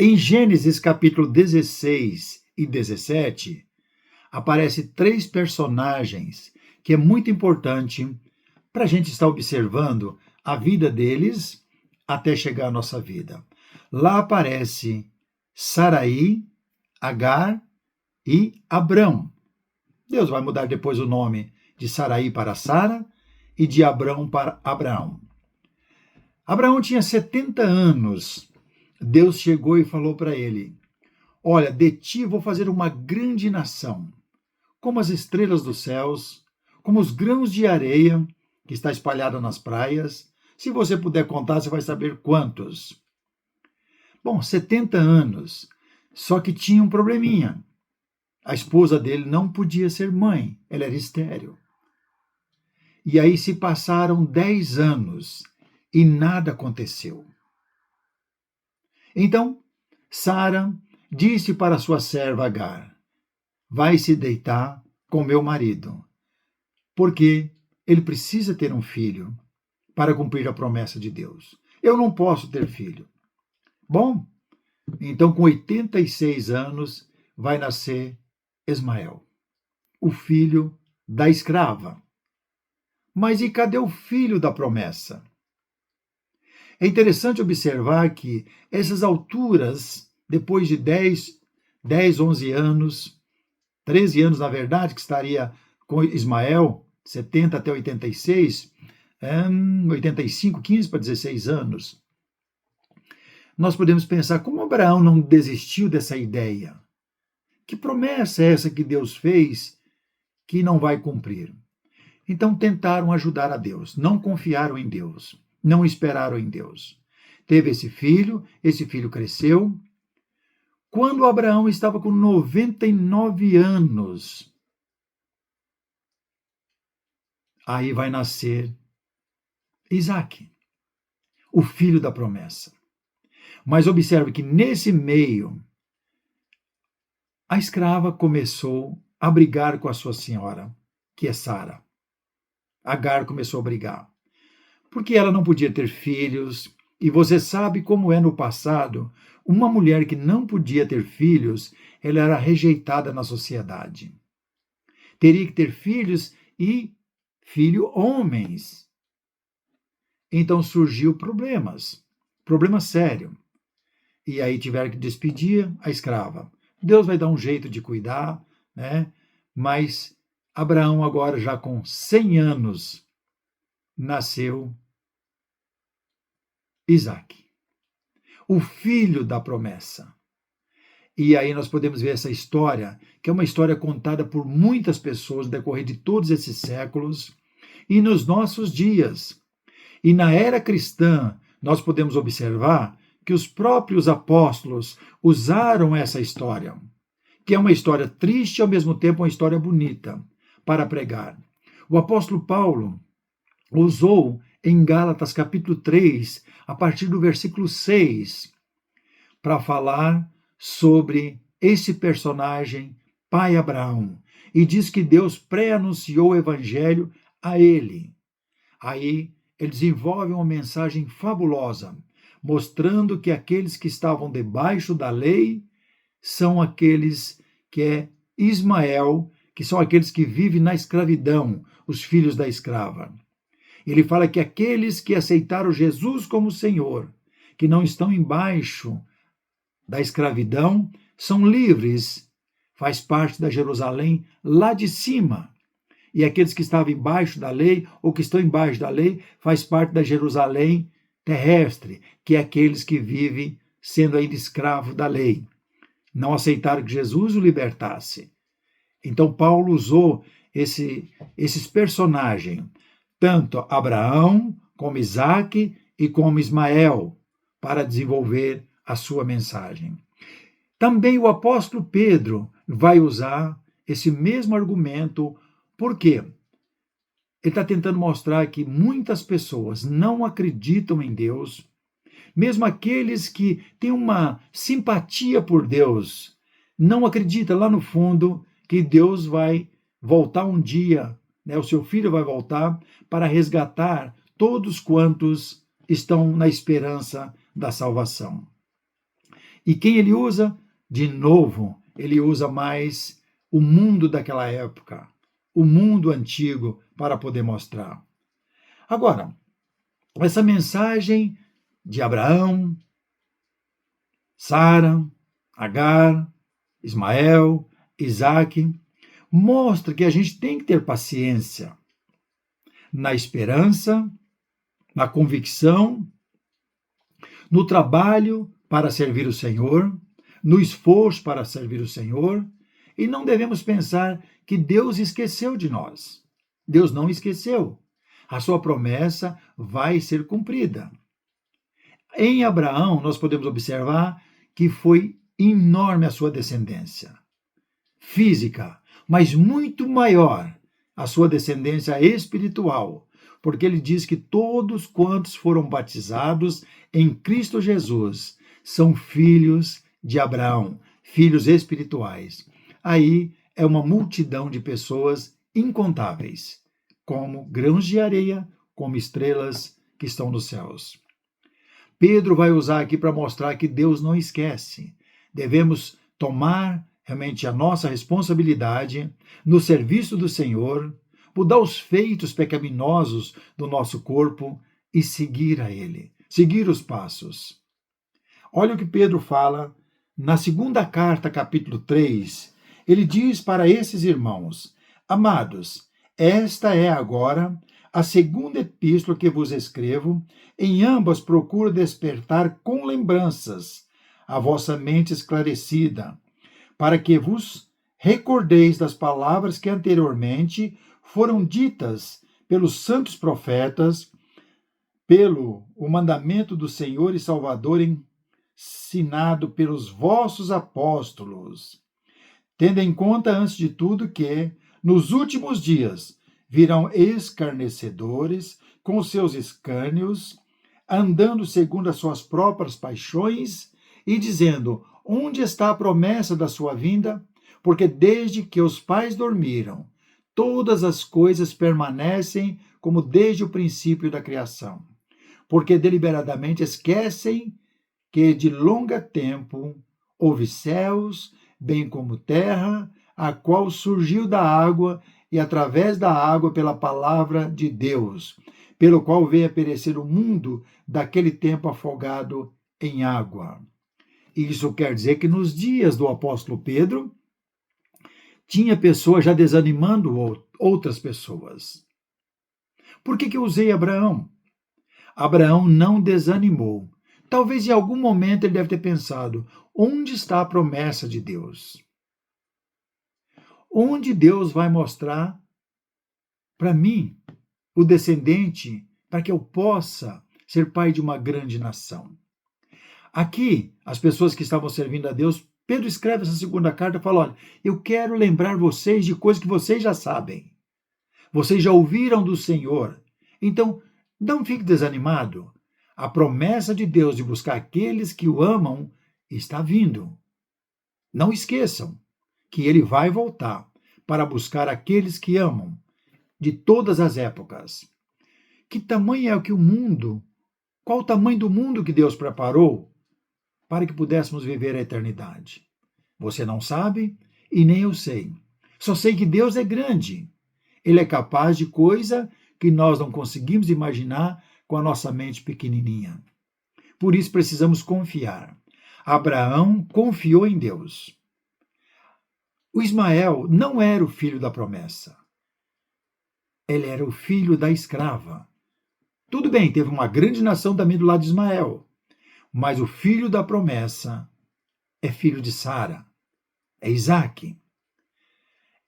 Em Gênesis capítulo 16 e 17, aparecem três personagens que é muito importante para a gente estar observando a vida deles até chegar à nossa vida. Lá aparece Saraí, Agar e Abrão. Deus vai mudar depois o nome de Saraí para Sara e de Abrão para Abraão. Abraão tinha 70 anos. Deus chegou e falou para ele: olha, de ti vou fazer uma grande nação, como as estrelas dos céus, como os grãos de areia que está espalhada nas praias. Se você puder contar, você vai saber quantos. Bom, 70 anos, só que tinha um probleminha. A esposa dele não podia ser mãe, ela era estéril. E aí se passaram 10 anos e nada aconteceu. Então, Sara disse para sua serva Agar: vai se deitar com meu marido, porque ele precisa ter um filho para cumprir a promessa de Deus. Eu não posso ter filho. Bom, então com 86 anos vai nascer Ismael, o filho da escrava. Mas e cadê o filho da promessa? É interessante observar que essas alturas, depois de 10, 11 anos, 13 anos, na verdade, que estaria com Ismael, 70 até 86, 85, 15 para 16 anos, nós podemos pensar como Abraão não desistiu dessa ideia. Que promessa é essa que Deus fez que não vai cumprir? Então tentaram ajudar a Deus, não confiaram em Deus, não esperaram em Deus. Teve esse filho cresceu. Quando Abraão estava com 99 anos, aí vai nascer Isaque, o filho da promessa. Mas observe que nesse meio, a escrava começou a brigar com a sua senhora, que é Sara. Agar começou a brigar, porque ela não podia ter filhos, e você sabe como é no passado, uma mulher que não podia ter filhos, ela era rejeitada na sociedade. Teria que ter filhos e filho homens. Então surgiu problema sério. E aí tiveram que despedir a escrava. Deus vai dar um jeito de cuidar, né? Mas Abraão, agora já com 100 anos, nasceu Isaque, o filho da promessa. E aí nós podemos ver essa história, que é uma história contada por muitas pessoas no decorrer de todos esses séculos e nos nossos dias. E na era cristã, nós podemos observar que os próprios apóstolos usaram essa história, que é uma história triste e ao mesmo tempo uma história bonita, para pregar. O apóstolo Paulo usou em Gálatas capítulo 3, a partir do versículo 6, para falar sobre esse personagem, pai Abraão, e diz que Deus pré-anunciou o evangelho a ele. Aí ele desenvolve uma mensagem fabulosa, mostrando que aqueles que estavam debaixo da lei são aqueles que é Ismael, que são aqueles que vivem na escravidão, os filhos da escrava. Ele fala que aqueles que aceitaram Jesus como Senhor, que não estão embaixo da escravidão, são livres, faz parte da Jerusalém lá de cima. E aqueles que estavam embaixo da lei, ou que estão embaixo da lei, faz parte da Jerusalém terrestre, que é aqueles que vivem sendo ainda escravos da lei. Não aceitaram que Jesus o libertasse. Então Paulo usou esses personagens, tanto Abraão, como Isaque e como Ismael, para desenvolver a sua mensagem. Também o apóstolo Pedro vai usar esse mesmo argumento. Por quê? Ele está tentando mostrar que muitas pessoas não acreditam em Deus, mesmo aqueles que têm uma simpatia por Deus, não acreditam lá no fundo que Deus vai voltar um dia, né? O seu filho vai voltar para resgatar todos quantos estão na esperança da salvação. E quem ele usa? De novo, ele usa mais o mundo daquela época, o mundo antigo, para poder mostrar. Agora, essa mensagem de Abraão, Sara, Agar, Ismael, Isaac, mostra que a gente tem que ter paciência na esperança, na convicção, no trabalho para servir o Senhor, no esforço para servir o Senhor, e não devemos pensar que Deus esqueceu de nós. Deus não esqueceu. A sua promessa vai ser cumprida. Em Abraão, nós podemos observar que foi enorme a sua descendência física, mas muito maior a sua descendência espiritual, porque ele diz que todos quantos foram batizados em Cristo Jesus são filhos de Abraão, filhos espirituais. Aí é uma multidão de pessoas incontáveis, como grãos de areia, como estrelas que estão nos céus. Pedro vai usar aqui para mostrar que Deus não esquece. Devemos tomar realmente a nossa responsabilidade no serviço do Senhor, mudar os feitos pecaminosos do nosso corpo e seguir a Ele, seguir os passos. Olha o que Pedro fala na segunda carta, capítulo 3. Ele diz para esses irmãos: Amados, esta é agora a segunda epístola que vos escrevo, em ambas procuro despertar com lembranças a vossa mente esclarecida, para que vos recordeis das palavras que anteriormente foram ditas pelos santos profetas, pelo o mandamento do Senhor e Salvador ensinado pelos vossos apóstolos, tendo em conta, antes de tudo, que nos últimos dias virão escarnecedores com seus escânios, andando segundo as suas próprias paixões e dizendo: onde está a promessa da sua vinda? Porque desde que os pais dormiram, todas as coisas permanecem como desde o princípio da criação. Porque deliberadamente esquecem que de longa tempo houve céus, bem como terra, a qual surgiu da água e através da água pela palavra de Deus, pelo qual veio a perecer o mundo daquele tempo afogado em água. Isso quer dizer que nos dias do apóstolo Pedro, tinha pessoas já desanimando outras pessoas. Por que eu usei Abraão? Abraão não desanimou. Talvez em algum momento ele deve ter pensado: onde está a promessa de Deus? Onde Deus vai mostrar para mim, o descendente, para que eu possa ser pai de uma grande nação? Aqui, as pessoas que estavam servindo a Deus, Pedro escreve essa segunda carta e fala: olha, eu quero lembrar vocês de coisas que vocês já sabem. Vocês já ouviram do Senhor. Então, não fique desanimado. A promessa de Deus de buscar aqueles que o amam está vindo. Não esqueçam que ele vai voltar para buscar aqueles que amam, de todas as épocas. Que tamanho é que o mundo, qual o tamanho do mundo que Deus preparou para que pudéssemos viver a eternidade? Você não sabe e nem eu sei. Só sei que Deus é grande. Ele é capaz de coisa que nós não conseguimos imaginar com a nossa mente pequenininha. Por isso precisamos confiar. Abraão confiou em Deus. O Ismael não era o filho da promessa. Ele era o filho da escrava. Tudo bem, teve uma grande nação também do lado de Ismael, mas o filho da promessa é filho de Sara, é Isaque.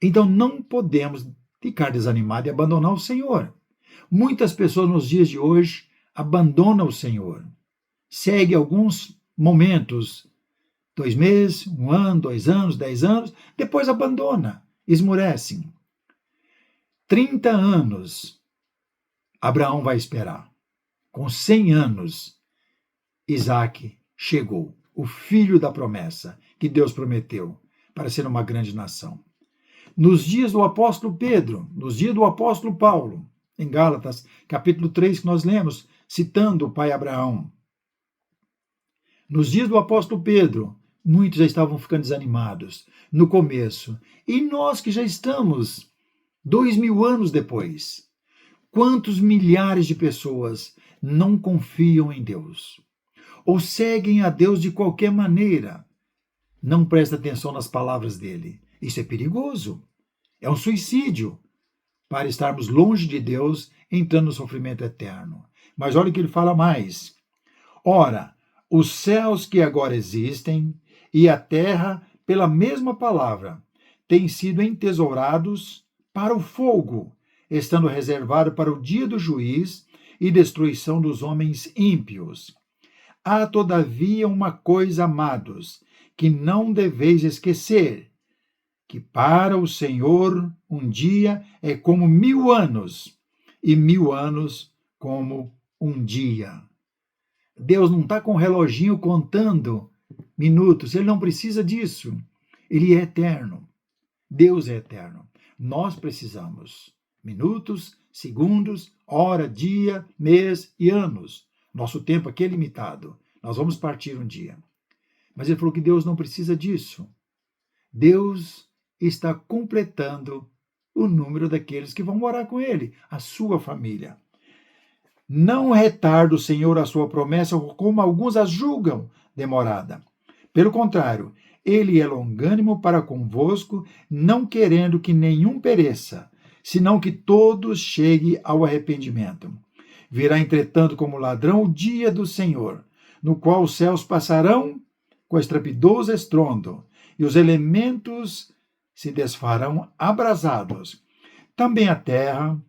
Então não podemos ficar desanimados e abandonar o Senhor. Muitas pessoas nos dias de hoje abandonam o Senhor. Segue alguns momentos, 2 meses, 1 ano, 2 anos, 10 anos, depois abandona, esmurecem. 30 anos, Abraão vai esperar. Com 100 anos, Isaque chegou, o filho da promessa que Deus prometeu para ser uma grande nação. Nos dias do apóstolo Pedro, nos dias do apóstolo Paulo, em Gálatas, capítulo 3, que nós lemos, citando o pai Abraão, Nos dias do apóstolo Pedro, muitos já estavam ficando desanimados no começo. E nós que já estamos 2000 anos depois, quantos milhares de pessoas não confiam em Deus? Ou seguem a Deus de qualquer maneira? Não presta atenção nas palavras dele. Isso é perigoso. É um suicídio para estarmos longe de Deus, entrando no sofrimento eterno. Mas olha o que ele fala mais. Ora, os céus que agora existem e a terra, pela mesma palavra, têm sido entesourados para o fogo, estando reservado para o dia do juiz e destruição dos homens ímpios. Há, todavia, uma coisa, amados, que não deveis esquecer, que para o Senhor um dia é como 1000 anos, e 1000 anos como um dia. Deus não está com um reloginho contando minutos, ele não precisa disso. Ele é eterno. Deus é eterno. Nós precisamos. Minutos, segundos, hora, dia, mês e anos. Nosso tempo aqui é limitado. Nós vamos partir um dia. Mas ele falou que Deus não precisa disso. Deus está completando o número daqueles que vão morar com ele, a sua família. Não retarda o Senhor a sua promessa, como alguns a julgam demorada. Pelo contrário, ele é longânimo para convosco, não querendo que nenhum pereça, senão que todos cheguem ao arrependimento. Virá, entretanto, como ladrão o dia do Senhor, no qual os céus passarão com estrepitoso estrondo, e os elementos se desfarão abrasados. Também a terra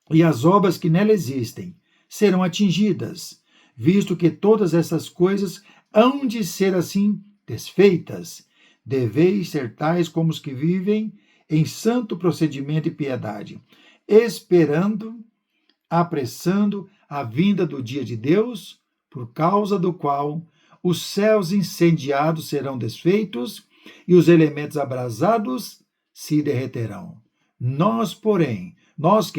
e as obras que nela existem serão atingidas, visto que todas essas coisas hão de ser assim desfeitas. Deveis ser tais como os que vivem em santo procedimento e piedade, esperando, apressando a vinda do dia de Deus, por causa do qual os céus incendiados serão desfeitos e os elementos abrasados se derreterão. Nós, porém, nós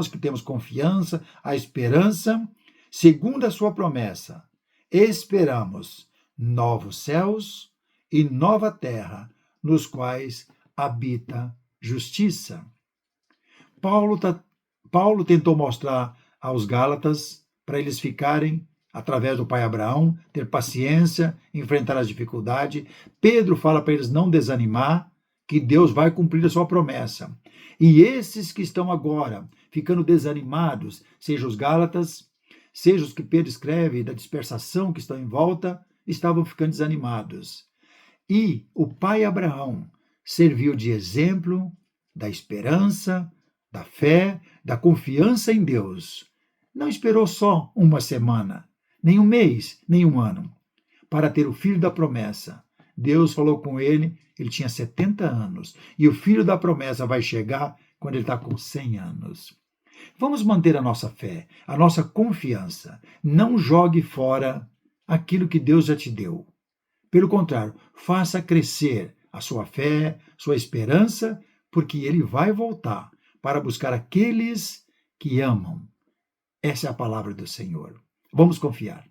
que temos confiança, a esperança, segundo a sua promessa, esperamos novos céus e nova terra, nos quais habita justiça. Paulo tentou mostrar aos Gálatas para eles ficarem, através do pai Abraão, ter paciência, enfrentar as dificuldades. Pedro fala para eles não desanimar, que Deus vai cumprir a sua promessa. E esses que estão agora ficando desanimados, seja os Gálatas, seja os que Pedro escreve da dispersação que estão em volta, estavam ficando desanimados. E o pai Abraão serviu de exemplo da esperança, da fé, da confiança em Deus. Não esperou só uma semana, nem um mês, nem um ano, para ter o filho da promessa. Deus falou com ele tinha 70 anos, e o filho da promessa vai chegar quando ele está com 100 anos. Vamos manter a nossa fé, a nossa confiança. Não jogue fora aquilo que Deus já te deu. Pelo contrário, faça crescer a sua fé, sua esperança, porque ele vai voltar para buscar aqueles que amam. Essa é a palavra do Senhor. Vamos confiar.